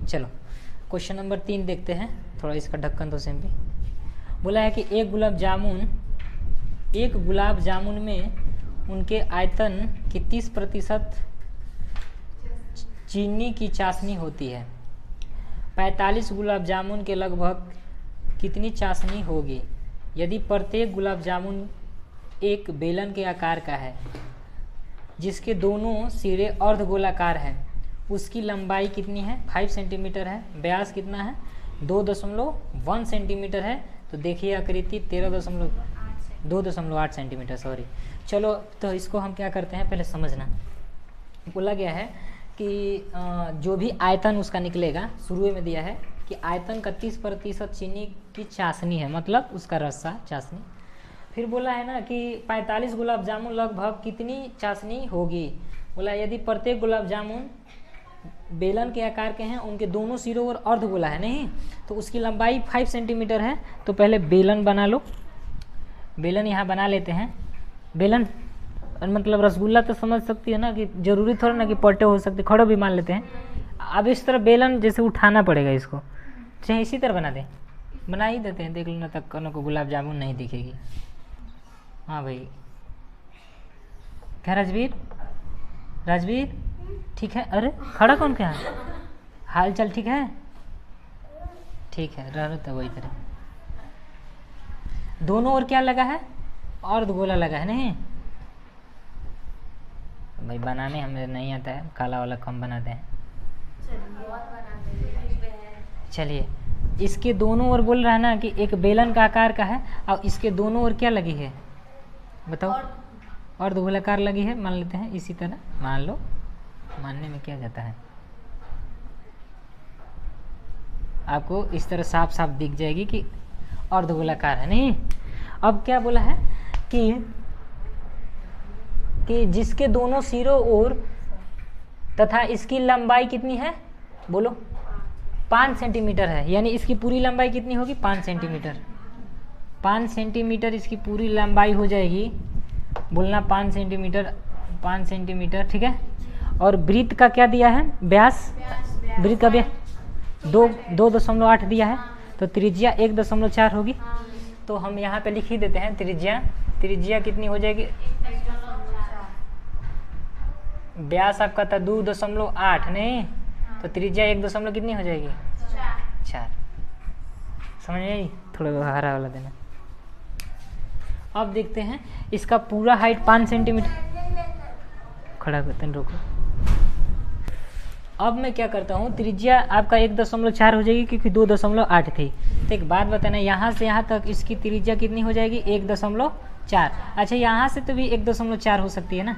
चलो question number 3 देखते हैं, थोड़ा इसका ढक्कन तो सेम भी। बोला है कि एक गुलाब जामुन में उनके आयतन की 30% चीनी की चाशनी होती है। 45 गुलाब जामुन के लगभग कितनी चाशनी होगी यदि प्रत्येक गुलाब जामुन एक बेलन के आकार का है जिसके दोनों सिरे अर्धगोलाकार है। उसकी लंबाई कितनी है? 5 सेंटीमीटर है। व्यास कितना है? 2.1 सेंटीमीटर है। तो देखिए आकृति 2.8 सेंटीमीटर, सॉरी। चलो तो इसको हम क्या करते हैं, पहले समझना। बोला गया है कि जो भी आयतन उसका निकलेगा, शुरू में दिया है कि आयतन का 30% चीनी की चाशनी है, मतलब उसका रस्सा चाशनी। फिर बोला है ना कि 45 गुलाब जामुन लगभग कितनी चाशनी होगी। बोला यदि प्रत्येक गुलाब जामुन बेलन के आकार के हैं, उनके दोनों सिरों और अर्धगोला है, नहीं तो उसकी लंबाई 5 सेंटीमीटर है। तो पहले बेलन बना लो, बेलन यहाँ बना लेते हैं। बेलन मतलब रसगुल्ला तो समझ सकती है ना, कि जरूरी थोड़ा ना कि पलटे हो सकते, खड़ो भी मान लेते हैं। अब इस तरह बेलन जैसे उठाना पड़ेगा इसको, चाहे इसी तरह बना दें, बना ही देते हैं। देख लेना तक कनों को गुलाब जामुन नहीं दिखेगी। हाँ भाई, क्या राजवीर ठीक है? अरे खड़ा कौन क्या है? हाल चाल ठीक है? ठीक है, रह तो वही तरह। दोनों ओर क्या लगा है? अर्धगोला लगा है, नहीं भाई बनाने हमें नहीं आता है, काला वाला कम बनाते हैं। चलिए, इसके दोनों ओर बोल रहा है ना कि एक बेलन का आकार का है और इसके दोनों ओर क्या लगी है बताओ? अर्धगोलाकार लगी है, मान लेते हैं। इसी तरह मान लो, मानने में क्या जाता है, आपको इस तरह साफ साफ दिख जाएगी कि अर्धगोलाकार है, नहीं। अब क्या बोला है कि जिसके दोनों सिरों ओर तथा इसकी लंबाई कितनी है, बोलो? 5 सेंटीमीटर है। यानी इसकी पूरी लंबाई कितनी होगी? 5 सेंटीमीटर। 5 सेंटीमीटर इसकी पूरी लंबाई हो जाएगी, बोलना 5 सेंटीमीटर, 5 सेंटीमीटर, ठीक है। और वृत्त का क्या दिया है? व्यास। वृत्त का व्यास 2.8 दिया है, तो त्रिज्या 1.4 होगी। तो हम यहाँ पे लिख ही देते हैं त्रिज्या कितनी हो जाएगी? व्यास आपका था 2.8, नहीं तो त्रिज्या 1 कितनी हो जाएगी? 4। समझ आई? थोड़ा हरा वाला देना। अब देखते हैं इसका पूरा हाइट 5 सेंटीमीटर। खड़ा करते हैं, रोको। अब मैं क्या करता हूँ, त्रिज्या आपका 1.4 हो जाएगी क्योंकि 2.8 थी। तो एक बात बताना, यहाँ से यहाँ तक इसकी त्रिज्या कितनी हो जाएगी? 1.4। अच्छा, यहाँ से तो भी 1.4 हो सकती है ना,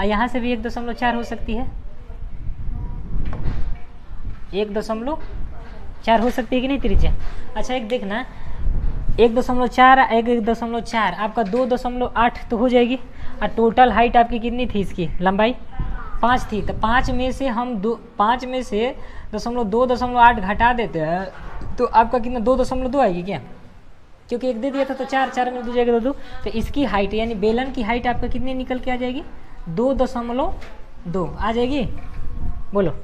यहाँ से भी 1.4 हो सकती है, 1.4 हो सकती है कि नहीं त्रिज्या? अच्छा, एक देखना, 1.4 आपका 2.8 तो हो जाएगी। और टोटल हाइट आपकी कितनी थी? इसकी लंबाई 5 थी। तो 5 में से हम 2.8 घटा देते हैं तो आपका कितना? 2.2 आएगी क्या? क्योंकि एक दे दिया था तो 4 में 2 जाएगा 2। तो इसकी हाइट यानी बेलन की हाइट आपका कितनी निकल के आ जाएगी? 2.2 आ जाएगी। बोलो,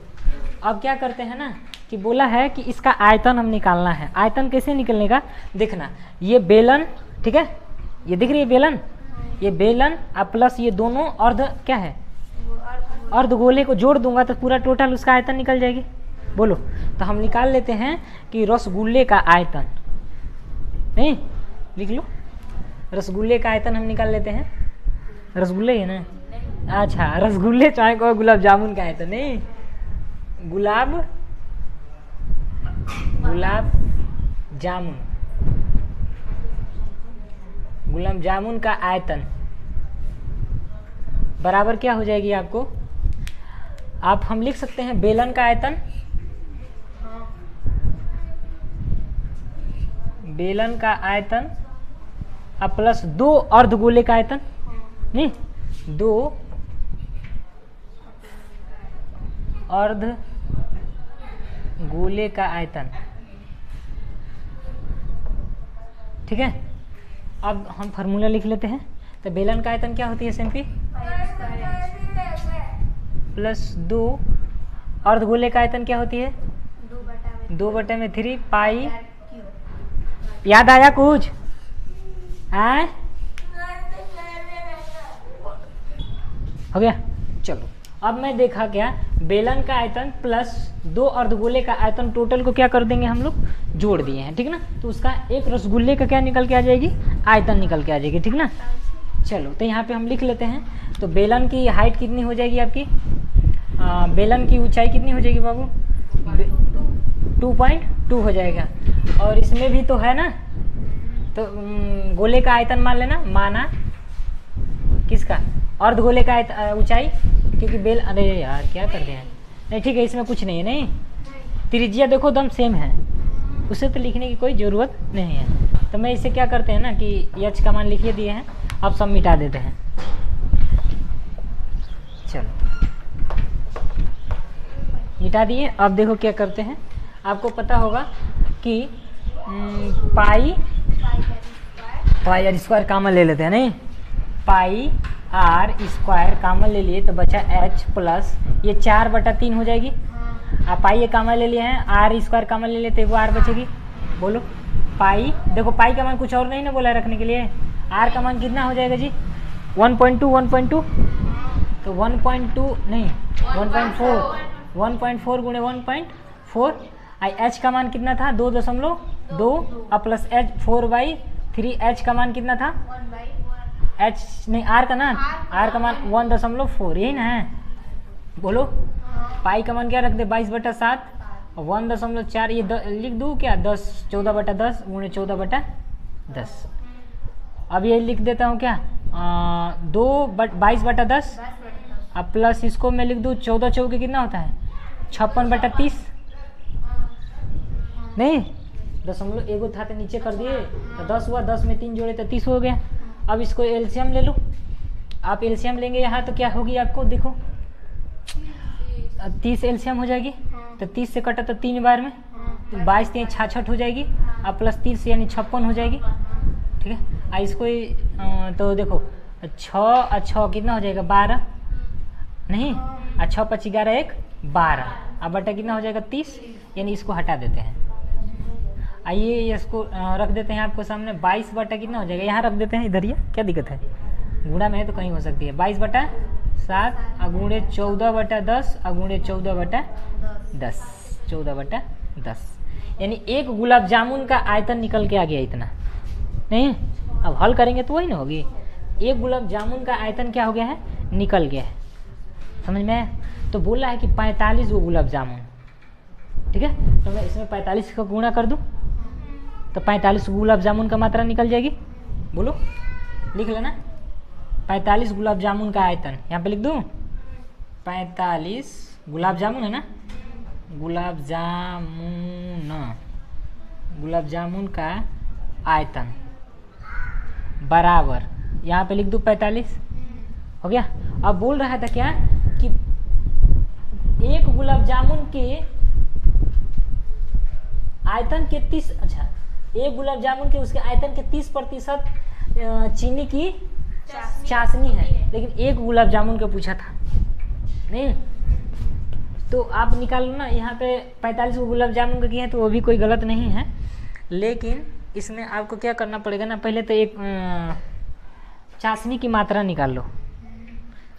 अब क्या करते हैं ना कि बोला है कि इसका आयतन हम निकालना है। आयतन कैसे निकलने का देखना, ये बेलन, ठीक है, ये दिख रही है बेलन, ये बेलन प्लस ये दोनों अर्ध क्या है? अर्धगोले को जोड़ दूंगा तो पूरा टोटल उसका आयतन निकल जाएगी। बोलो, तो हम निकाल लेते हैं कि रसगुल्ले का आयतन, नहीं लिख लो, रसगुल्ले का आयतन हम निकाल लेते हैं। रसगुल्ले है ना? अच्छा, रसगुल्ले चाहे को गुलाब जामुन का आयतन, नहीं, गुलाब जामुन का आयतन बराबर क्या हो जाएगी आपको? आप हम लिख सकते हैं बेलन का आयतन, बेलन का आयतन अब प्लस 2 अर्धगोले का आयतन, नहीं 2 अर्धगोले का आयतन, ठीक है। अब हम फार्मूला लिख लेते हैं। तो बेलन का आयतन क्या होती है? SMP प्लस 2 अर्धगोले का आयतन क्या होती है? 2/3 पाई। याद आया कुछ? आए हो गया। चलो अब मैं देखा क्या, बेलन का आयतन प्लस 2 अर्धगोले का आयतन टोटल को क्या कर देंगे हम लोग, जोड़ दिए हैं, ठीक ना। तो उसका एक रसगुल्ले का क्या निकल के आ जाएगी, आयतन निकल के आ जाएगी, ठीक ना। चलो तो यहाँ पे हम लिख लेते हैं। तो बेलन की हाइट कितनी हो जाएगी आपकी, बेलन की ऊंचाई कितनी हो जाएगी बाबू, 2.2 हो जाएगा। और इसमें भी तो है ना, तो गोले का आयतन मान लेना, माना किसका, अर्धगोले का ऊंचाई, क्योंकि बेल, अरे यार क्या कर दिया, नहीं ठीक है, इसमें कुछ नहीं है, नहीं त्रिज्या देखो दम सेम है, उसे तो लिखने की कोई ज़रूरत नहीं है। तो मैं इसे क्या करते हैं ना कि एच का मान लिखिए दिए हैं, अब सब मिटा देते हैं। चलो मिटा दिए। अब देखो क्या करते हैं, आपको पता होगा कि पाई आर स्क्वायर कामन ले लेते हैं, नहीं पाई आर स्क्वायर कामन ले लिए तो बचा एच प्लस ये 4/3 हो जाएगी। आप पाई ये कामन ले लिए हैं, आर स्क्वायर कामन ले लेते, वो आर बचेगी। बोलो पाई, देखो पाई का मान कुछ और नहीं ना बोला रखने के लिए, आर का मान कितना हो जाएगा जी, 1.2 तो 1.2 नहीं 1.4 गुणे 1.4। आई एच का मान कितना था, 2.2 और प्लस एच 4/3। एच का मान कितना था, एच नहीं आर का ना, आर का मान 1.4, यही ना है। बोलो पाई का मान क्या रख दे, 22/7 और 1.4, ये लिख दूँ क्या, 14/10 गुणे 14/10। अब ये लिख देता हूँ क्या, 22/10 अब प्लस इसको मैं लिख दूँ 14 चौके कितना होता है, 56/30। नहीं दशमलव एगो था तो नीचे कर दिए तो 10 हुआ, 10 में 3 जोड़े तो 30 हो गया। अब इसको एलसीएम ले लो, आप एलसीएम लेंगे यहाँ तो क्या होगी आपको, देखो 30 एलसीएम हो जाएगी, तो 30 से कटा तो 3 बार में, तो 22 3 66 हो जाएगी, अब प्लस 30 यानी 56 हो जाएगी, ठीक है। इसको तो देखो 6 और 6 कितना हो जाएगा, 12 नहीं, 6 × 5 = 11 1 12, अब बटा कितना हो जाएगा 30, यानी इसको हटा देते हैं। आइए इसको रख देते हैं आपको सामने, 22 बटा कितना हो जाएगा, यहाँ रख देते हैं इधर, ये क्या दिक्कत है, गुणा में है तो कहीं हो सकती है। 22/7 अगुणे 14/10 अगुणे 14/10 14/10, यानी एक गुलाब जामुन का आयतन निकल के आ गया इतना। नहीं अब हल करेंगे तो वही ना होगी, एक गुलाब जामुन का आयतन क्या हो गया है, निकल गया है, समझ में। तो बोल रहा है कि 45 गो गुलाब जामुन, ठीक है। तो मैं इसमें 45 का गुणा कर दूं तो 45 गुलाब जामुन का मात्रा निकल जाएगी। बोलो लिख लेना, 45 गुलाब जामुन का आयतन, यहाँ पे लिख दूं 45 गुलाब जामुन है ना, गुलाब जामुन का आयतन बराबर, यहाँ पे लिख दूं 45, हो गया। अब बोल रहा था क्या कि एक गुलाब जामुन के आयतन के 30, अच्छा एक गुलाब जामुन के उसके आयतन के 30% चीनी की चाशनी है, लेकिन एक गुलाब जामुन का पूछा था, नहीं तो आप निकाल लो ना। यहाँ पे 45 गुलाब जामुन का किया है तो वो भी कोई गलत नहीं है, लेकिन इसमें आपको क्या करना पड़ेगा ना, पहले तो एक चाशनी की मात्रा निकाल लो।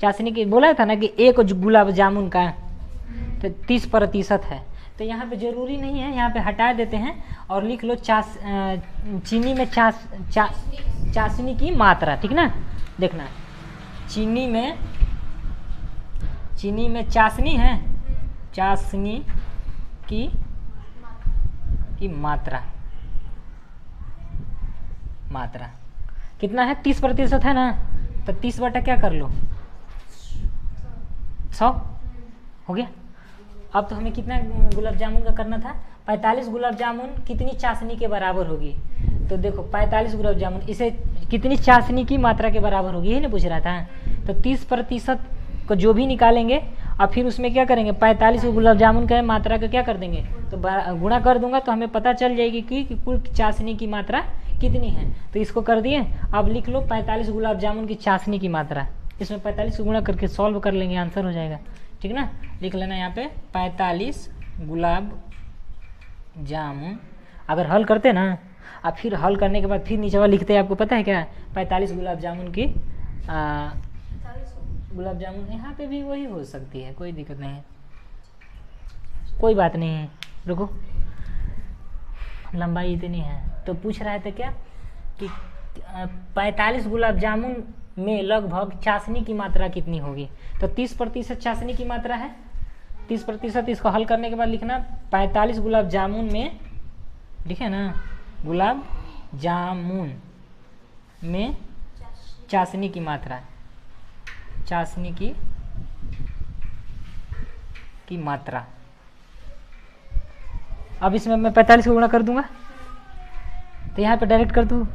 चाशनी की बोला था ना कि एक गुलाब जामुन का तो 30% है, तो यहाँ पे ज़रूरी नहीं है, यहाँ पे हटा देते हैं और लिख लो चीनी में चाशनी की मात्रा, ठीक ना। देखना चीनी में चाशनी है, चाशनी की मात्रा कितना है, 30% है ना, तो 30 बटा क्या कर लो 100 हो गया। अब तो हमें कितना गुलाब जामुन का करना था, 45 गुलाब जामुन कितनी चाशनी के बराबर होगी, तो देखो 45 गुलाब जामुन इसे कितनी चाशनी की मात्रा के बराबर होगी, यही ना पूछ रहा था। तो 30% को जो भी निकालेंगे और फिर उसमें क्या करेंगे, 45 गुलाब जामुन का मात्रा का क्या कर देंगे, तो गुणा कर दूंगा तो हमें पता चल जाएगी कि कुल चाशनी की मात्रा कितनी है। तो इसको कर दिए, अब लिख लो 45 गुलाब जामुन की चाशनी की मात्रा, इसमें 45 को गुणा करके सॉल्व कर लेंगे, आंसर हो जाएगा। ठीक ना। लिख लेना यहाँ पे 45 गुलाब जामुन। अगर हल करते ना, अब फिर हल करने के बाद फिर नीचे वाला लिखते हैं, आपको पता है क्या, 45 गुलाब जामुन की गुलाब जामुन यहाँ पे भी वही हो सकती है, कोई दिक्कत नहीं है, कोई बात नहीं है। रुको, लंबाई इतनी है तो पूछ रहा था क्या कि 45 गुलाब जामुन में लगभग चाशनी की मात्रा कितनी होगी। तो 30% चाशनी की मात्रा है, 30%। इसको हल करने के बाद लिखना 45 गुलाब जामुन में, लिखे ना, गुलाब जामुन में चाशनी की मात्रा, चाशनी की मात्रा। अब इसमें मैं 45 को गुणा कर दूंगा, तो यहाँ पे डायरेक्ट कर दूँ,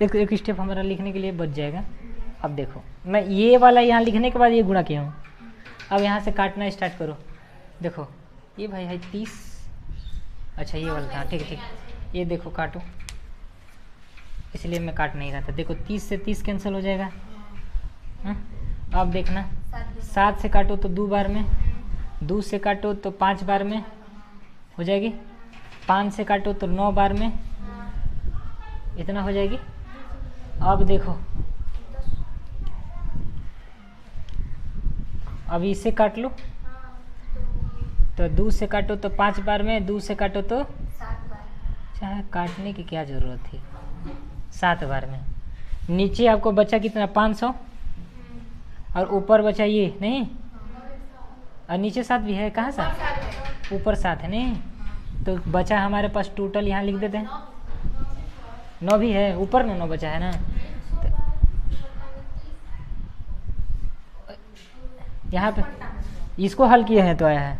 एक स्टेप हमारा लिखने के लिए बच जाएगा। अब देखो, मैं ये वाला यहाँ लिखने के बाद ये गुणा किया हूँ। अब यहाँ से काटना स्टार्ट करो। देखो ये भाई है 30, अच्छा ये वाला था, ठीक है ठीक, ये देखो काटो, इसलिए मैं काट नहीं रहा था। देखो 30 से 30 कैंसिल हो जाएगा। अब देखना 7 से काटो तो 2 बार में, 2 से काटो तो 5 बार में हो जाएगी, 5 से काटो तो 9 बार में, इतना हो जाएगी। अब देखो, अब इसे काट लो तो 2 से काटो तो 5 बार में, 2 से काटो तो 7 बार। चाहे काटने की क्या जरूरत थी, 7 बार में। नीचे आपको बचा कितना, 500, और ऊपर बचा ये नहीं, और नीचे 7 भी है, कहाँ 7, ऊपर 7 है नहीं, तो बचा हमारे पास टोटल, यहाँ लिख देते हैं 9 भी है, ऊपर 9 बचा है ना। यहाँ पे इसको हल किए हैं तो आया है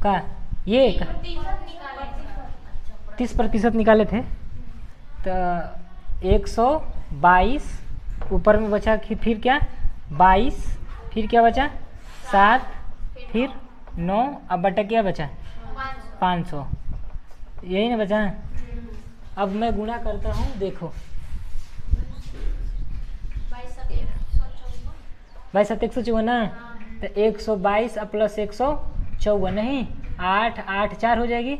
का, ये 30% निकाले थे तो 122, ऊपर में बचा फिर क्या 22, फिर क्या बचा 7, फिर 9, अब बटा क्या बचा 500, यही ना बचा। अब मैं गुणा करता हूँ, देखो 22 7 154 ना, तो 122 प्लस 154 नहीं, 8 8 4 हो जाएगी,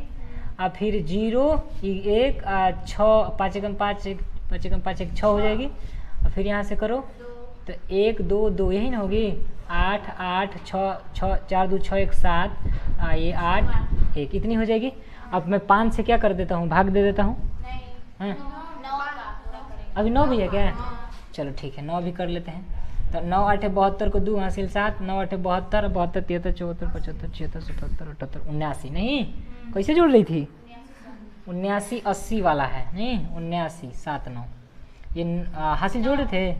और फिर 0 1 6 5 एकम 5 5 एकम 5 1 6 हो जाएगी, और फिर यहाँ से करो तो 1 2 2 यही ना होगी, 8 8 6 6 4 2 6 1 7, ये 8 1 इतनी हो जाएगी। अब मैं 5 से क्या कर देता हूँ, भाग दे देता हूँ। हाँ अभी 9 भी है क्या, चलो ठीक है 9 भी कर लेते हैं। तो 9 8 72 को 2 हासिल 7, 9 8 72 72 73 74 75 76 77 78 79, नहीं कैसे जोड़ रही थी, 79 80 वाला है नहीं, 79 7 9, ये हासिल जोड़ रहे थे,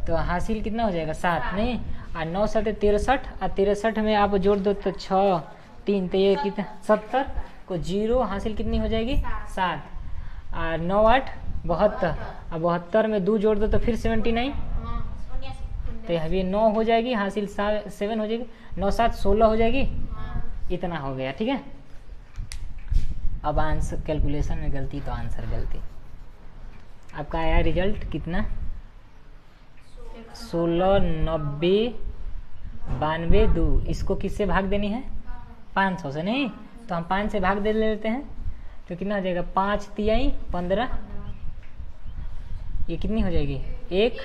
तो हासिल कितना हो जाएगा 7 नहीं, और 9 7 63, और 63 में आप जोड़ दो तो 6 3, तो ये कितना 70 को 0 हासिल कितनी हो जाएगी 7, और 9 8 72, और 72 में 2 जोड़ दो तो फिर 79, तो अभी 9 हो जाएगी, हासिल 7 हो जाएगी, 9 7 16 हो जाएगी, इतना हो गया। ठीक है, अब आंसर कैलकुलेशन में गलती तो आंसर गलती। आपका आया रिजल्ट कितना 16 90 92 2, इसको किससे भाग देनी है 500 से नहीं, तो हम 5 से भाग दे लेते हैं, तो कितना हो जाएगा 5 तिहाई 15, ये कितनी हो जाएगी 1,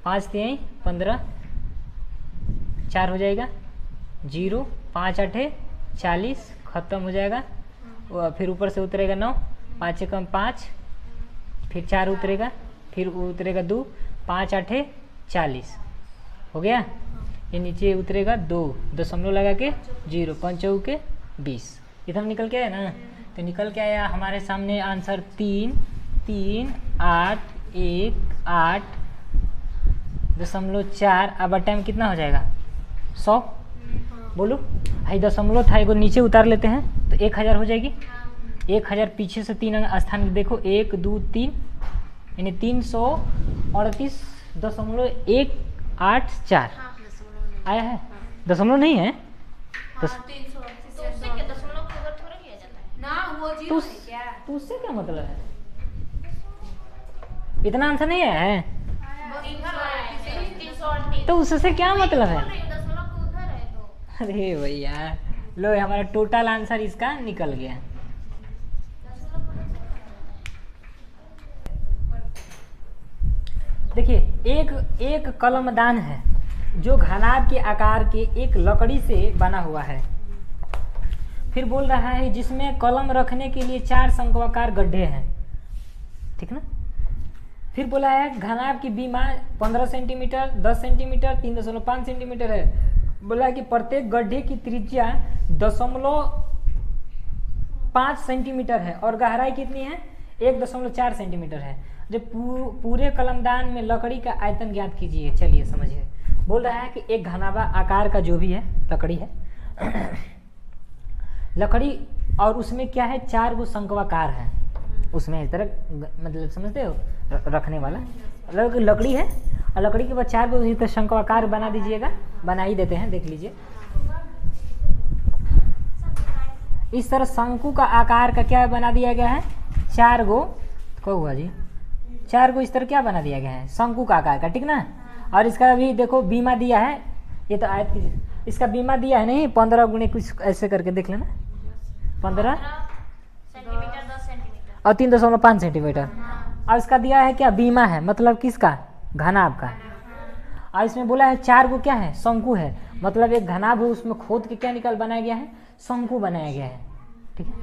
5 तिहाई 15, 4 हो जाएगा 0, 5 8 40, खत्म हो जाएगा। फिर ऊपर से उतरेगा 9, 5 एकम 5, फिर 4 उतरेगा, फिर उतरेगा 2, 5 8 40 हो गया। ये नीचे उतरेगा 2, दशमलव लगा के 0, 5 चौके 20, इतना निकल के आया ना। तो निकल के आया हमारे सामने आंसर 3 3 8 1 8.4। अब टाइम कितना हो जाएगा 100, बोलो भाई दशमलव था एगो नीचे उतार लेते हैं तो 1000 हो जाएगी। 1000 पीछे से 3 स्थान देखो 1 2 3, यानी 338.184 आया है, दशमलव नहीं है तो उससे क्या मतलब है, इतना आंसर नहीं है तो उससे क्या मतलब है? अरे भैया लो, हमारा टोटल आंसर इसका निकल गया। देखिए एक कलमदान है जो घनाभ के आकार के एक लकड़ी से बना हुआ है। फिर बोल रहा है जिसमें कलम रखने के लिए 4 शंक्वाकार गड्ढे हैं, ठीक ना। फिर बोला है घनाभ की बीमा 15 सेंटीमीटर, 10 सेंटीमीटर, 3.5 सेंटीमीटर है। बोला है कि प्रत्येक गड्ढे की त्रिज्या 0.5 सेंटीमीटर है और गहराई कितनी है? 1.4 सेंटीमीटर है। जब पूरे कलमदान में लकड़ी का आयतन ज्ञात कीजिए। चलिए समझिए, बोल रहा है कि एक घनाभा आकार का जो भी है लकड़ी है लकड़ी, और उसमें क्या है? 4 गो शंक्वाकार है उसमें, इस तरह मतलब समझते हो, रखने वाला लकड़ी है और लकड़ी के बाद 4 गो इस तरह शंक्वाकार बना दीजिएगा। बना ही देते हैं, देख लीजिए। इस तरह शंकु का आकार का क्या बना दिया गया है? 4 गो क्या हुआ जी? 4 गो इस तरह क्या बना दिया गया है? शंकु का आकार का, ठीक ना। और इसका भी देखो बीमा दिया है, ये तो आयत की, इसका बीमा दिया है नहीं 15 गुणे कुछ ऐसे करके देख लेना, 15 सेंटीमीटर, 10 सेंटीमीटर और 3.5 सेंटीमीटर। और इसका दिया है क्या? बीमा है, मतलब किसका? घनाभ का। और इसमें बोला है 4 गो क्या है? शंकु है, मतलब एक घनाभ है उसमें खोद के क्या बनाया गया है? शंकु बनाया गया है, ठीक है।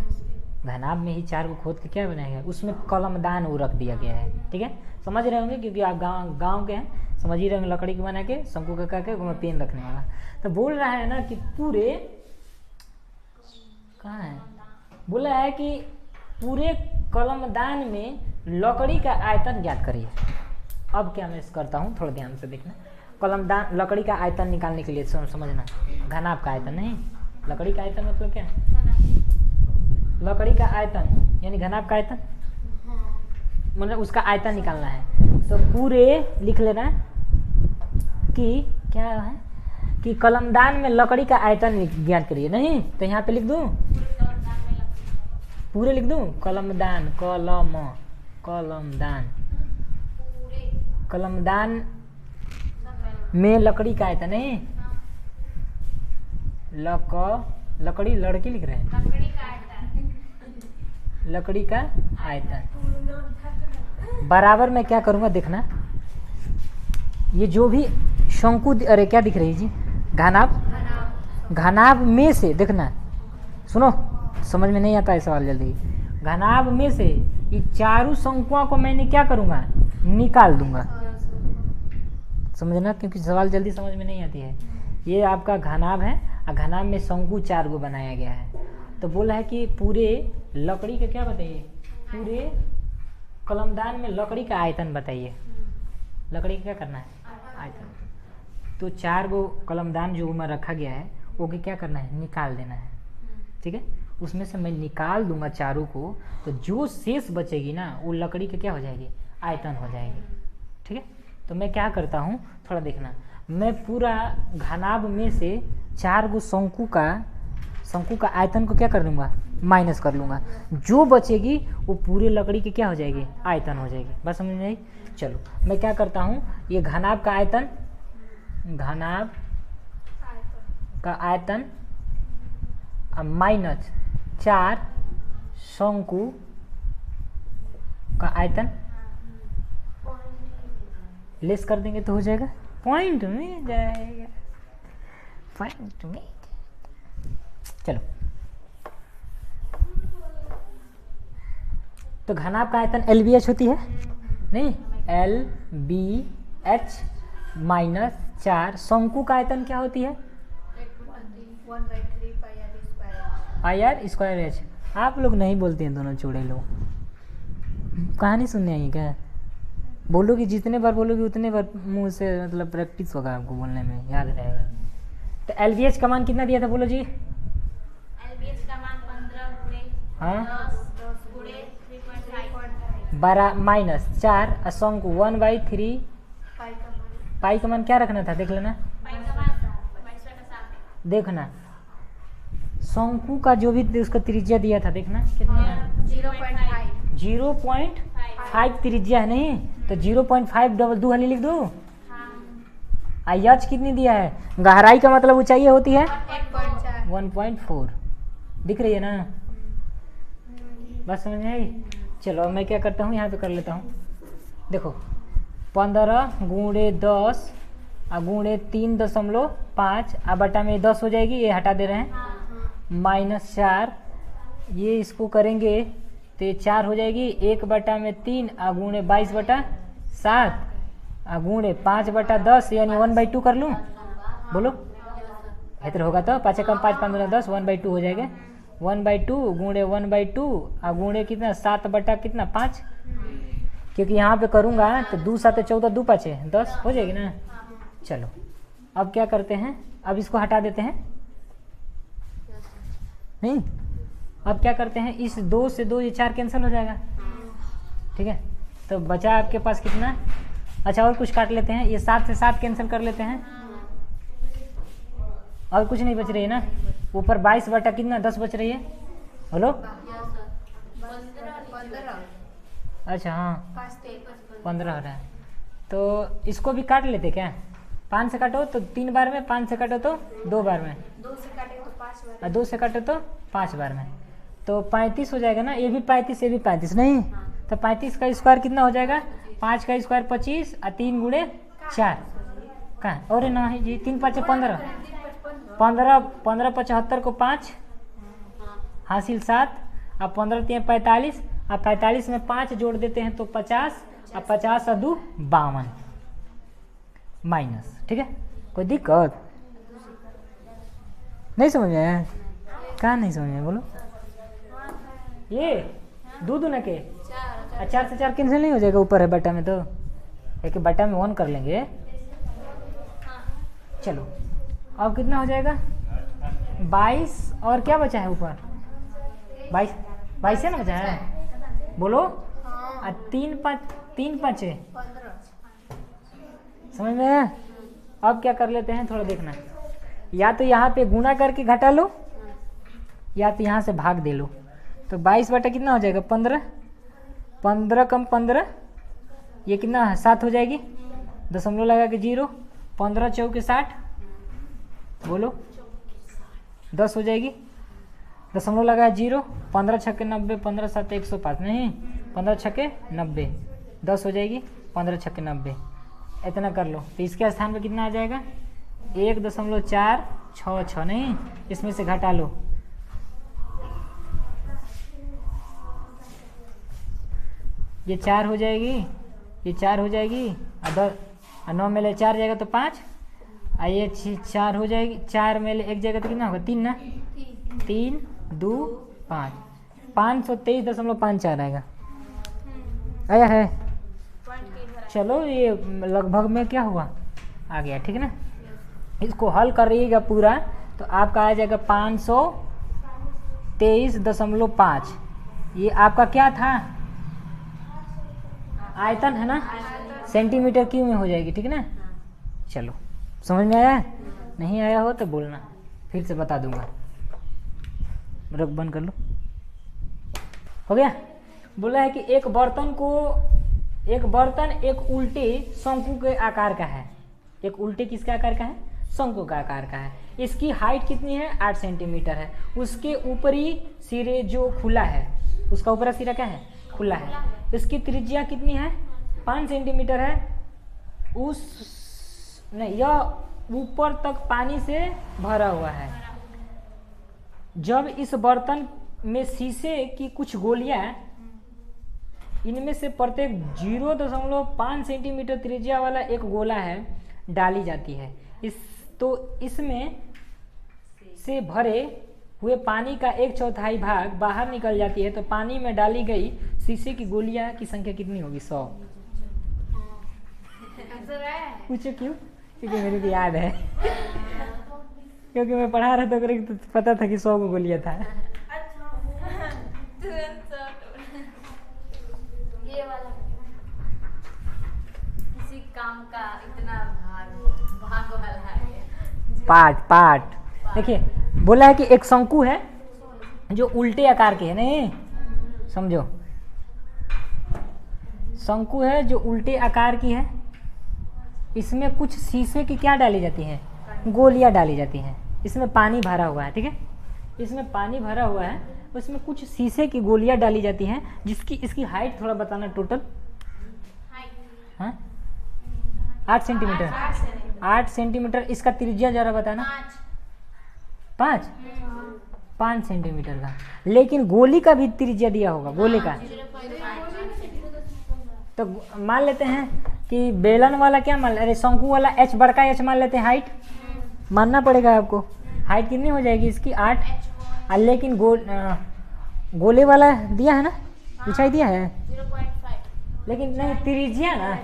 घनाभ में ही 4 गो खोद के क्या बनाया गया? उसमें कलमदान वो रख दिया गया है, ठीक है। समझ रहे होंगे क्योंकि आप गाँव के हैं, समझ ही रहे होंगे। लकड़ी के बना के शंकु का करके पेन रखने वाला। तो बोल रहा है ना कि पूरे कहाँ है? बोला है कि पूरे कलमदान में लकड़ी का आयतन ज्ञात करिए। अब क्या मैं करता हूँ, थोड़ा ध्यान से देखना। कलमदान लकड़ी का आयतन निकालने के लिए समझना, घनाभ का आयतन नहीं, लकड़ी का आयतन मतलब क्या? लकड़ी का आयतन यानी घनाभ का आयतन, मतलब उसका आयतन निकालना है। तो पूरे लिख लेना कि क्या है कि कलमदान में लकड़ी का आयतन ज्ञात करिए। नहीं तो यहाँ पे लिख दूं, पूरे लिख दूं, कलमदान, कलमदान में लकड़ी का आयतन नहीं, लकड़ी लड़की लिख रहे हैं, लकड़ी का आयतन बराबर मैं क्या करूंगा देखना। ये जो भी शंकु, अरे क्या दिख रही है जी? घनाभ में से देखना, सुनो समझ में नहीं आता है सवाल जल्दी। घनाभ में से ये 4 शंकुओं को मैंने क्या करूंगा? निकाल दूंगा, समझना, क्योंकि सवाल जल्दी समझ में नहीं आती है। ये आपका घनाभ है और घनाभ में शंकु 4 गो बनाया गया है। तो बोला है कि पूरे लकड़ी का क्या बताइए? पूरे कलमदान में लकड़ी का आयतन बताइए। लकड़ी का क्या करना है? आयतन। तो 4 गो कलमदान जो में रखा गया है वो क्या करना है? निकाल देना है, ठीक है। उसमें से मैं निकाल दूंगा 4 को, तो जो शेष बचेगी ना वो लकड़ी का क्या हो जाएगी? आयतन हो जाएगी, ठीक है। तो मैं क्या करता हूँ, थोड़ा देखना। मैं पूरा घनाभ में से 4 गो शंकु का आयतन को क्या कर लूँगा? माइनस कर लूँगा। जो बचेगी वो पूरे लकड़ी की क्या हो जाएगी? आयतन हो जाएगी। बस समझ में आई? चलो मैं क्या करता हूँ, ये घनाभ का आयतन, घनाभ का आयतन माइनस 4 शंकु का आयतन लेस कर देंगे तो हो जाएगा, पॉइंट में जाएगा, पॉइंट में। चलो तो घनाभ का आयतन LBH होती है नहीं, LBH माइनस 4। शंकु का आयतन क्या होती है? 1/3 πr²h। आप लोग नहीं बोलते हैं, दोनों चूड़े लोग। कहानी सुनने आई क्या? बोलोगे जितने बार बोलोगे उतने बार मुंह से मतलब प्रैक्टिस होगा आपको बोलने में, याद रहेगा। तो LBH का मान कितना दिया था बोलो जी? LBH का मान 15 गुणे 10 गुणे 3.5 माइनस 4 शंकु 1/3 पाई का मान क्या रखना था? देख लेना, देखना शंकु का जो भी उसका त्रिज्या दिया था, देखना कितना है? 0.5 त्रिज्या है नहीं, तो 0.5 डबल 2 हाली लिख दो। एच कितनी दिया है, गहराई का मतलब ऊंचाई होती है 1.4। 1.4, दिख रही है ना, बात समझ में आई। चलो अब मैं क्या करता हूँ, यहाँ पे कर लेता हूँ। देखो 15 गुणे 10 गुणे 3.5 बटा में 10 हो जाएगी, ये हटा दे रहे हैं, -4, ये इसको करेंगे तो ये 4 हो जाएगी, 1/3 गुणे 22/7 गुणे 5/10 यानी 1/2 कर लूँ, बोलो बेहतर होगा तो 5 कम 5 5 10 1/2 हो जाएगा, 1/2 गुणे 1/2 गुणे कितना 7/5, क्योंकि यहाँ पे करूँगा तो 2 7 14 2 5 10 हो जाएगी ना। चलो अब क्या करते हैं, अब इसको हटा देते हैं, नहीं अब क्या करते हैं, इस 2 से 2 ये 4 कैंसिल हो जाएगा, ठीक है, तो बचा आपके पास कितना, अच्छा और कुछ काट लेते हैं, ये 7 से 7 कैंसिल कर लेते हैं, और कुछ नहीं बच रही है ना, ऊपर 22 बटा कितना 10 बच रही है, बोलो 15। अच्छा हाँ 15 हो रहा है, तो इसको भी काट लेते क्या, 5 से काटो तो 3 बार में, 5 से काटो तो 2 बार में, 2 से काटे तो 5 बार, और 2 से काटो तो 5 बार में, तो 35 हो जाएगा ना, ये भी 35 ये भी 35 नहीं, तो 35 का स्क्वायर कितना हो जाएगा, 5 का स्क्वायर 25 और 3 गुणे 4 कहाँ, और ना है जी 3 5 15 15 15 75 को 5 हासिल 7 और 15 3 45 और 45 में 5 जोड़ देते हैं तो 50 और 50 और 2 52 माइनस, ठीक है, कोई दिक्कत नहीं समझ में आया, कहाँ नहीं समझ में बोलो, ये 2 दूना के 4 से 4 कैंसिल नहीं हो जाएगा, ऊपर है बटा में, तो एक बटा में 1 कर लेंगे। चलो अब कितना हो जाएगा 22 और क्या बचा है ऊपर 22 है ना बचा है, बोलो 3 5 है, समझ में आया। अब क्या कर लेते हैं थोड़ा देखना, या तो यहाँ पे गुना करके घटा लो या तो यहाँ से भाग दे लो, तो 22 बटा कितना हो जाएगा 15, 15 कम 15 ये कितना है 7 हो जाएगी, दशमलव लगा के 0, 15 चौके 60, बोलो 10 हो जाएगी, दशमलव लगा 0, 15 छक्के 90, 15 7 105 नहीं, 15 छक्के 90, 10 हो जाएगी, 15 छक्के 90, इतना कर लो, तो इसके स्थान पे कितना आ जाएगा 1.466 नहीं, इसमें से घटा लो, ये 4 हो जाएगी, ये 4 हो जाएगी, और 9 में ले 4 जाएगा तो 5, और ये 4 हो जाएगी, 4 में ले 1 जाएगा तो कितना होगा 3 ना, 3 2 5 523.54 आएगा, आया है। चलो ये लगभग में क्या हुआ आ गया, ठीक है ना, इसको हल करिएगा पूरा तो आपका आ जाएगा 523.5, ये आपका क्या था आयतन है ना, सेंटीमीटर क्यूब में हो जाएगी, ठीक है ना। चलो समझ में आया, नहीं आया हो तो बोलना, फिर से बता दूंगा, रख बंद कर लो, हो गया। बोला है कि एक बर्तन एक उल्टे शंकु के आकार का है, एक उल्टे किसके आकार का है, शंकु का आकार का है, इसकी हाइट कितनी है 8 सेंटीमीटर है, उसके ऊपरी सिरे जो खुला है, उसका ऊपरी सिरा क्या है खुला है, इसकी त्रिज्या कितनी है 5 सेंटीमीटर है, यह ऊपर तक पानी से भरा हुआ है, जब इस बर्तन में शीशे की कुछ गोलियां, इनमें से प्रत्येक 0.5 सेंटीमीटर त्रिज्या वाला एक गोला है डाली जाती है, इसमें से भरे हुए पानी का 1/4 भाग बाहर निकल जाती है, तो पानी में डाली गई शीशे की गोलियां की संख्या कितनी होगी 100। पूछो क्यों, क्योंकि मेरे को याद है क्योंकि मैं पढ़ा रहा था तो पता था कि 100 को गोलियां था। ये वाला किसी काम का इतना भाग वाला है, पार्ट देखिए, बोला है कि एक शंकु है जो उल्टे आकार के है, नहीं समझो, शंकु है जो उल्टे आकार की है, इसमें कुछ शीशे की क्या डाली जाती हैं, गोलियां डाली जाती हैं। इसमें पानी भरा हुआ है, ठीक है, इसमें पानी भरा हुआ है, उसमें कुछ शीशे की गोलियां डाली जाती हैं, जिसकी इसकी हाइट थोड़ा बताना टोटल। हाँ 8 सेंटीमीटर, 8 सेंटीमीटर। इसका त्रिज्या जरा बताना। 5 सेंटीमीटर का। लेकिन गोली का भी त्रिज्या दिया होगा, गोले का। तो मान लेते हैं कि बेलन वाला क्या मान, अरे शंकु वाला एच, बड़का एच मान लेते हैं। हाइट मानना पड़ेगा आपको, हाइट कितनी हो जाएगी इसकी 8। लेकिन गोले वाला दिया है ना, ऊंचाई दिया है, 0.5। लेकिन नहीं त्रिज्या ना,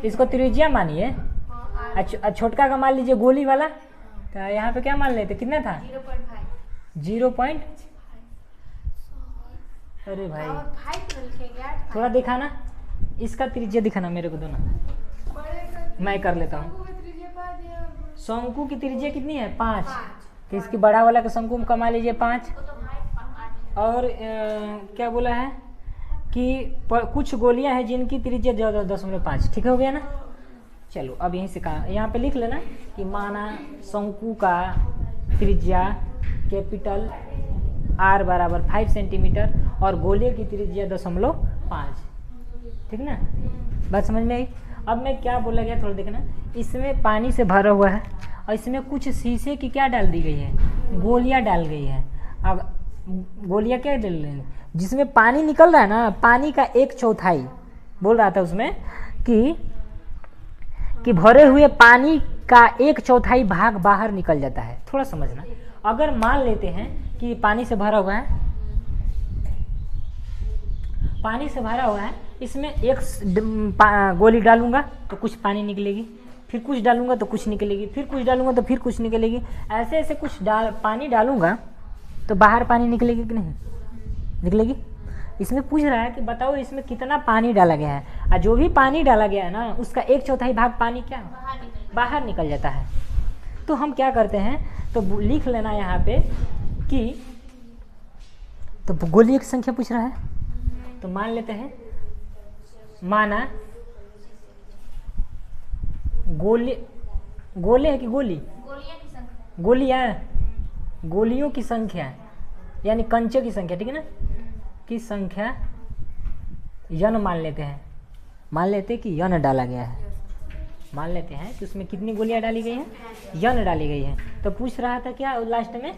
इसको त्रिज्या मानिए। छोटका का मान लीजिए गोली वाला, तो यहाँ पे क्या मान लेते, कितना था 0. अरे भाई थोड़ा दिखाना, इसका त्रिज्या दिखाना मेरे को, दो ना, मैं कर लेता हूँ। शंकु की त्रिज्या कितनी है 5, तो इसकी बड़ा वाला का शंकु का मान लीजिए 5। और क्या बोला है कि कुछ गोलियां हैं जिनकी त्रिज्या 0.5, ठीक हो गया ना। चलो अब यहीं से कहा, यहाँ पे लिख लेना कि माना शंकु का त्रिज्या कैपिटल R बराबर 5 सेंटीमीटर और गोले की त्रिज्या 0.5, ठीक ना। बात समझ में आई। अब मैं क्या बोला गया थोड़ा देखना, इसमें पानी से भरा हुआ है और इसमें कुछ शीशे की क्या डाल दी गई है, गोलियां डाल गई है। अब गोलियां क्या डाल रही हैं, जिसमें पानी निकल रहा है ना, पानी का 1/4 बोल रहा था उसमें कि भरे हुए पानी का 1/4 भाग बाहर निकल जाता है। थोड़ा समझना, अगर मान लेते हैं कि पानी से भरा हुआ है, पानी से भरा हुआ है, इसमें एक गोली डालूंगा तो कुछ पानी निकलेगी, फिर कुछ डालूंगा तो कुछ निकलेगी, फिर कुछ डालूंगा तो फिर कुछ निकलेगी, ऐसे ऐसे कुछ पानी डालूंगा तो बाहर पानी निकलेगी कि नहीं निकलेगी। इसमें पूछ रहा है कि बताओ इसमें कितना पानी डाला गया है, और जो भी पानी डाला गया है ना उसका 1/4 भाग पानी क्या बाहर निकल जाता है। तो हम क्या करते हैं, तो लिख लेना यहाँ पे कि, तो गोली की संख्या पूछ रहा है, तो मान लेते हैं, माना गोले है कि गोलियां गोलियों की संख्या यानी कंचे की संख्या, ठीक है ना, की संख्या यन मान लेते हैं, मान लेते हैं कि यन डाला गया है, मान लेते हैं कि उसमें कितनी गोलियां डाली गई हैं, यन डाली गई है। तो पूछ रहा था क्या लास्ट में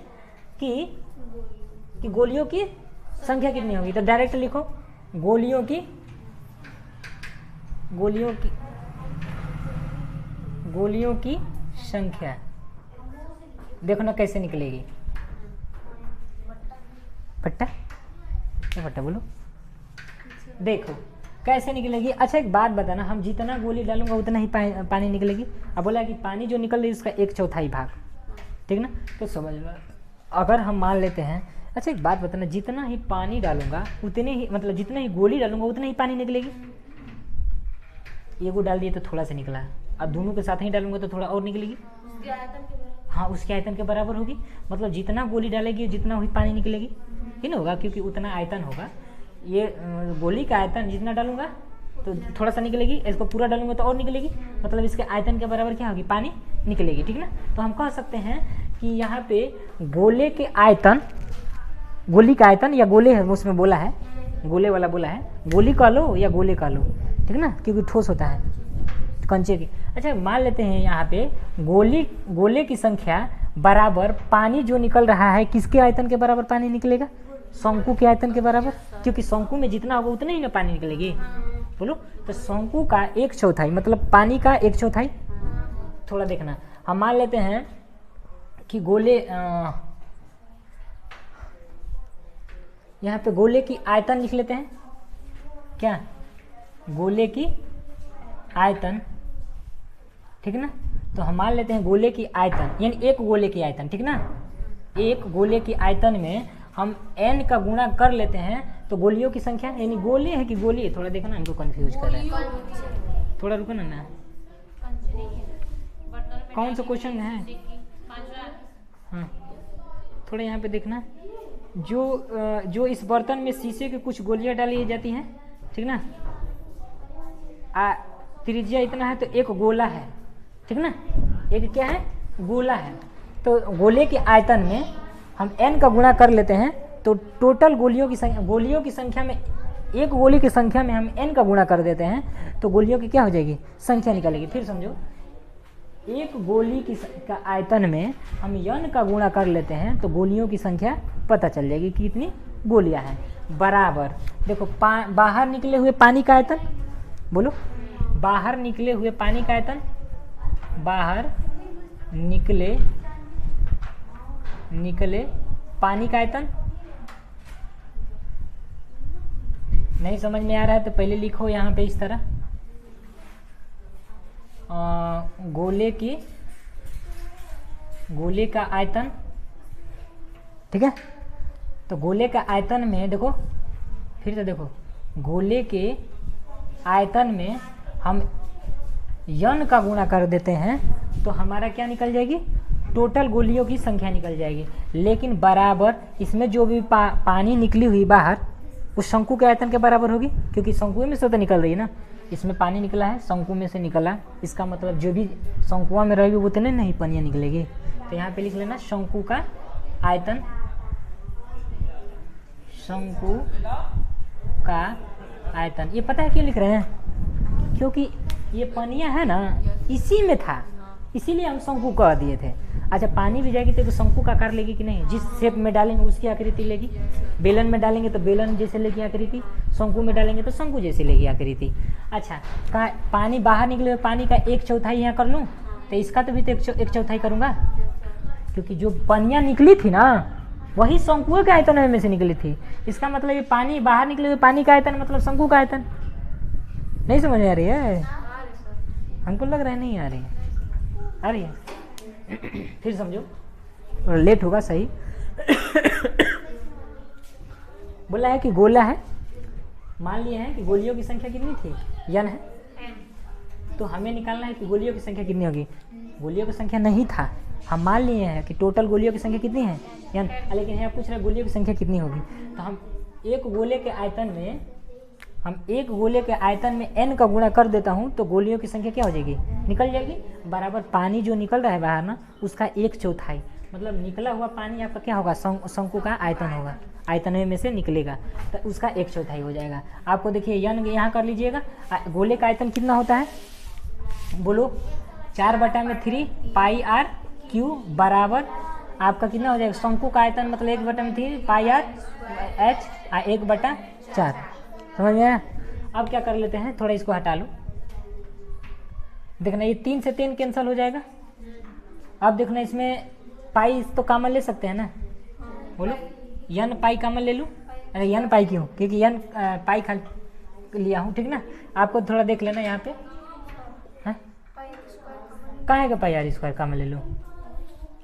कि गोलियों की संख्या कितनी होगी, तो डायरेक्ट लिखो गोलियों की संख्या, देखो ना कैसे निकलेगी। पट्टा क्या पट्टा बोलो, देखो कैसे निकलेगी। अच्छा एक बात बताना, हम जितना गोली डालूंगा उतना ही पानी निकलेगी। अब बोला कि पानी जो निकल रही है उसका 1/4 भाग, ठीक ना, तो समझ लो अगर हम मान लेते हैं। अच्छा एक बात बताना, जितना ही पानी डालूंगा उतने ही, मतलब जितना ही गोली डालूंगा उतना ही पानी निकलेगी। ये को डाल दिए तो थोड़ा सा निकला, अब दोनों के साथ ही डालूंगा तो थोड़ा और निकलेगी। हाँ उसके आयतन के बराबर होगी, मतलब जितना गोली डालेगी जितना ही पानी निकलेगी, ही ना होगा, क्योंकि उतना आयतन होगा। ये गोली का आयतन जितना डालूंगा तो थोड़ा सा निकलेगी, इसको पूरा डालूंगा तो और निकलेगी, मतलब इसके आयतन के बराबर क्या होगी, पानी निकलेगी, ठीक ना। तो हम कह सकते हैं कि यहाँ पे गोले के आयतन, गोली का आयतन या गोले है उसमें बोला है, गोले वाला बोला है, गोली का लो या गोले का लो, ठीक ना, क्योंकि ठोस होता है कंचे की। अच्छा मान लेते हैं यहाँ पे गोले की संख्या बराबर पानी जो निकल रहा है, किसके आयतन के बराबर पानी निकलेगा, शंकु के आयतन के बराबर, क्योंकि शंकु में जितना होगा उतना ही ना पानी निकलेगी। बोलो तो शंकु का 1/4 मतलब पानी का 1/4। थोड़ा देखना, हम मान लेते हैं कि गोले यहाँ पे गोले की आयतन लिख लेते हैं, क्या गोले की आयतन, ठीक ना। तो हम मान लेते हैं गोले की आयतन यानी एक गोले की आयतन, ठीक ना, एक गोले की आयतन में हम n का गुणा कर लेते हैं तो गोलियों की संख्या, यानी गोले है कि गोली है, थोड़ा देखना हमको कंफ्यूज कर रहा है, थोड़ा रुको ना कौन सा क्वेश्चन है। हाँ थोड़ा यहाँ पे देखना, जो इस बर्तन में शीशे की कुछ गोलियां डाली जाती हैं, ठीक ना, त्रिज्या इतना है तो एक गोला है, ठीक ना, एक क्या है, गोला है। तो गोले के आयतन में हम n का गुणा कर लेते हैं तो टोटल गोलियों की संख्या में, एक गोली की संख्या में हम n का गुणा कर देते हैं तो गोलियों की क्या हो जाएगी, संख्या निकलेगी। फिर समझो, एक गोली की का आयतन में हम n का गुणा कर लेते हैं तो गोलियों की संख्या पता चल जाएगी कि कितनी गोलियां हैं। बराबर देखो बाहर निकले हुए पानी का आयतन, बोलो, बाहर निकले हुए पानी का आयतन, बाहर निकले पानी का आयतन। नहीं समझ में आ रहा है तो पहले लिखो यहाँ पे इस तरह, गोले का आयतन, ठीक है। तो गोले का आयतन में देखो, फिर से देखो, गोले के आयतन में हम n का गुणा कर देते हैं तो हमारा क्या निकल जाएगी, टोटल गोलियों की संख्या निकल जाएगी। लेकिन बराबर इसमें जो भी पानी निकली हुई बाहर उस शंकु के आयतन के बराबर होगी, क्योंकि शंकु में से तो निकल रही है ना, इसमें पानी निकला है, शंकु में से निकला, इसका मतलब जो भी शंकुआ में रहेगी वो उतने नहीं पानियाँ निकलेगी। तो यहाँ पे लिख लेना शंकु का आयतन, शंकु का आयतन। ये पता है क्यों लिख रहे हैं, क्योंकि ये पानियाँ है ना इसी में था, इसीलिए हम शंकु कह दिए थे। अच्छा, पानी भी जाएगी तो शंकु का आकार लेगी कि नहीं, जिस शेप में डालेंगे उसकी आकृति लेगी। बेलन में डालेंगे तो बेलन जैसे लेगी आकृति, शंकु में डालेंगे तो शंकु जैसे लेगी आकृति। अच्छा, पानी बाहर निकले हुए पानी का 1/4 यहाँ कर लूँ तो इसका तो भी तो 1/4 करूँगा, क्योंकि जो पानियाँ निकली थी ना वही शंकुओं के आयतन में से निकली थी। इसका मतलब ये पानी बाहर निकले हुए पानी का आयतन मतलब शंकु का आयतन। नहीं समझ में आ रही है, हमको लग रहा है नहीं आ रही है, आ रही है। फिर समझो, लेट होगा सही। बोला है कि गोला है, मान लिया है कि गोलियों की संख्या कितनी थी, n है, तो हमें निकालना है कि गोलियों की संख्या कितनी होगी। गोलियों की संख्या नहीं था, हम मान लिए हैं कि टोटल गोलियों की संख्या कितनी है n, लेकिन यहाँ पूछ रहे हैं गोलियों की संख्या कितनी होगी। तो हम एक गोले के आयतन में n का गुणा कर देता हूँ तो गोलियों की संख्या क्या हो जाएगी, निकल जाएगी। बराबर पानी जो निकल रहा है बाहर ना उसका 1/4, मतलब निकला हुआ पानी आपका क्या होगा, शंकु का आयतन होगा, आयतन में से निकलेगा तो उसका 1/4 हो जाएगा। आपको देखिए n यहाँ कर लीजिएगा, गोले का आयतन कितना होता है, बोलो 4/3 पाई r क्यू बराबर आपका कितना हो जाएगा, शंकु का आयतन मतलब 1/3 पाई r h 1/4। समझ में आया। अब क्या कर लेते हैं, थोड़ा इसको हटा लो, देखना ये 3 से 3 कैंसिल हो जाएगा। अब देखना इसमें पाई तो कॉमन ले सकते हैं ना, बोलो n पाई कॉमन ले लूँ। अरे n पाई क्यों, क्योंकि n पाई खा लिया हूँ, ठीक ना। आपको थोड़ा देख लेना यहाँ पे, कहाँ है का पाई r स्क्वायर कॉमन ले लूँ,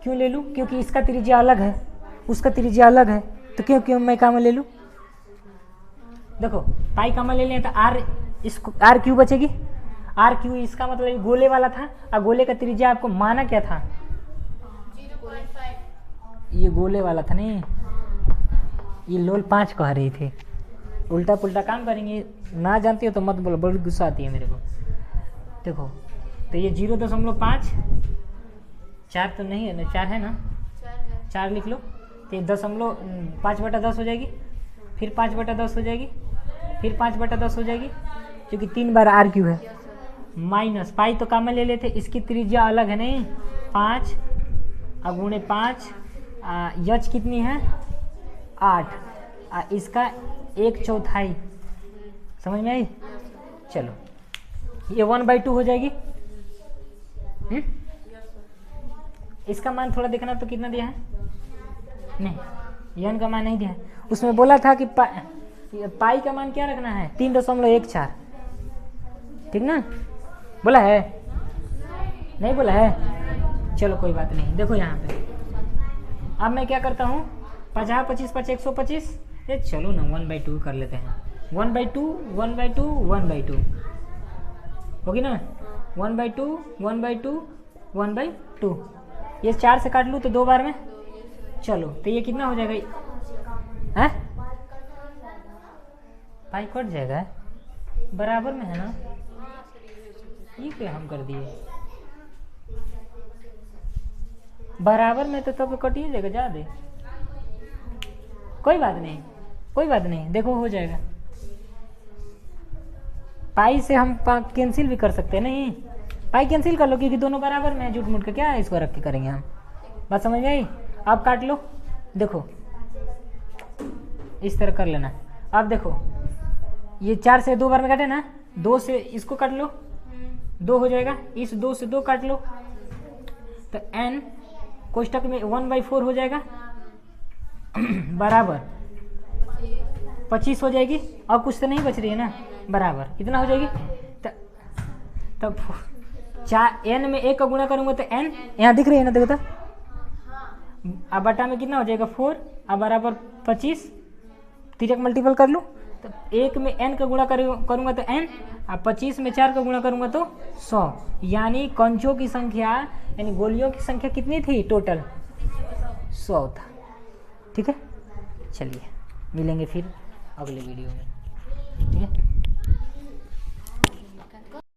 क्यों ले लूँ, क्योंकि इसका त्रिज्या अलग है उसका त्रिज्या अलग है, तो क्यों मैं कॉमन ले लूँ। देखो पाई कॉमन ले लें तो r क्यू बचेगी, r क्यू इसका मतलब गोले वाला था, और गोले का त्रिज्या आपको माना क्या था, 0.5। ये गोले वाला था नहीं, ये लोल 5 कह रही थी। उल्टा पुल्टा काम करेंगे, ना जानती हो तो मत बोलो, बड़ी गुस्सा आती है मेरे को। देखो तो ये 0.5, 4 तो नहीं है ना, 4 है ना, 4 लिख लो, तो ये 5/10 हो जाएगी, फिर 5/10 हो जाएगी, फिर 5/10 हो जाएगी, क्योंकि 3 बार r क्यू है। माइनस पाई तो कॉमन ले लेते, इसकी त्रिज्या अलग है नहीं, 5 गुणे 5, यच कितनी है 8, इसका 1/4। समझ में आई। चलो ये 1/2 हो जाएगी। इसका मान थोड़ा देखना तो कितना दिया है, नहीं n का मान नहीं दिया है, उसमें बोला था कि पाई का मान क्या रखना है 3.14, ठीक ना, बोला है नहीं बोला है, चलो कोई बात नहीं। देखो यहाँ पे अब मैं क्या करता हूँ, 50 25 5 125, ये चलो ना 1/2 कर लेते हैं, 1/2 1/2 1/2 होगी ना, 1/2 1/2 1/2, ये 4 से काट लूँ तो 2 बार में, चलो तो ये कितना हो जाएगा, है पाई कट जाएगा, बराबर में है ना, ये क्या हम कर दिए, बराबर में तो तब कट ही जाएगा, जा दे, कोई बात नहीं, कोई बात नहीं, देखो हो जाएगा। पाई से हम कैंसिल भी कर सकते हैं, नहीं पाई कैंसिल कर लो क्योंकि दोनों बराबर में, झूठ मूठ के क्या है इसको रख के करेंगे हम। बात समझ में आई? अब काट लो, देखो इस तरह कर लेना। अब देखो ये 4 से 2 बार में काटे ना, 2 से इसको काट लो, 2 हो जाएगा, इस 2 से 2 काट लो तो n कोष्टक में 1/4 हो जाएगा बराबर 25 हो जाएगी। अब कुछ तो नहीं बच रही है ना, बराबर इतना हो जाएगी। तब n में 1 का गुणा करूंगा तो n यहाँ दिख रही है ना, देखो तो अब बटा में कितना हो जाएगा 4, अब बराबर 25, तिरक मल्टीपल कर लूँ तो 1 में n का गुणा करूंगा तो n, अब 25 में 4 का गुणा करूंगा तो 100, यानी कंचों की संख्या यानी गोलियों की संख्या कितनी थी टोटल, 100 था। ठीक है, चलिए मिलेंगे फिर अगले वीडियो में।